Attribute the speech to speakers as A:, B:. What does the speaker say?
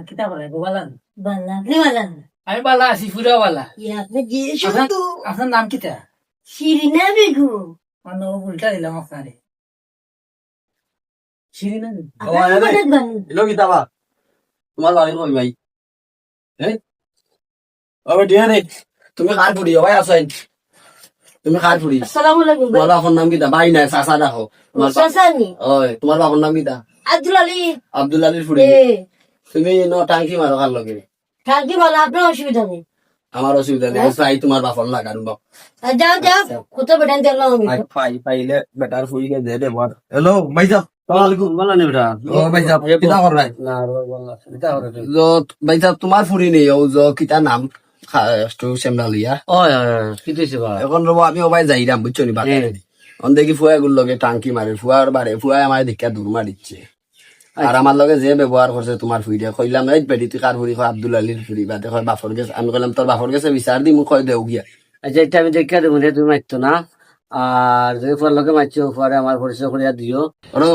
A: কিতা বলে গোবালান
B: বালা আপনি বালান
A: আমি বালা আছি পুরা বালা
B: আপনি যে শুধু
A: আপনার নাম কিতা
B: শিরিনা বেগু
A: মানে উল্টা দিলাম আপনারে শিরিনা
B: আপনার অনেক বানি
C: এলো কিতাবা তোমার বাড়ি কই ভাই ওই দিয়া রে তুমি কার ফুড়ি ভাই আছেন তুমি কার ফুড়ি
B: আসসালামু আলাইকুম
C: তোমার বাবার নাম কিতা ভাই নাই চাচা দেখো তোমার
B: সাসানি
C: ওই তোমার বাবার নাম কিতা
B: আব্দুল আলী
C: আব্দুল আলীর ফুড়ি তুমি ন টাঙ্কি মারো কার লগে
B: থাকি বলা আপনার অসুবিধা নেই
C: আমার অসুবিধা নেই চাই তোমার বাবার লাগান বাপ
B: যাও যাও কত বেটান দিলাম আমি
C: পাইলে বেটার ফুড়ি কে দে দে বড় হ্যালো ভাই সাহেব আসসালামু বলা নে বেটা ও ভাই সাহেব কিতা কর ভাই
A: না বললা কিতা করে
C: ভাই সাহেব তোমার ফুড়ি নেই ও কিতা নাম একটু সেমডালিয়া
A: ওই কি দিছে বা
C: এখন রব আমি ওবাই যাইরাম বুঝছো নি বাজারে অন দেখি ফুয়া গুলো লগে টাঙ্কি মারে ফুয়ার বাড়ে ফুয়া আমার দেখা দূর মারিচ্ছে আর আমার লগে যে ব্যবহার করছে তোমার ফুইরে কইলাম এই বেটি তুই কার ফুরি কয় আব্দুল আলীর ফুরি বা দেখো বাফর গেছে আমি কইলাম তোর বাফর গেছে বিচার দি মুখ কয় দেও গিয়া
A: আচ্ছা এটা আমি দেখা দেবো তুমি মারতো না আর যদি পর লোকে মারছো পরে আমার পরিচয় করিয়া দিও
C: ওরো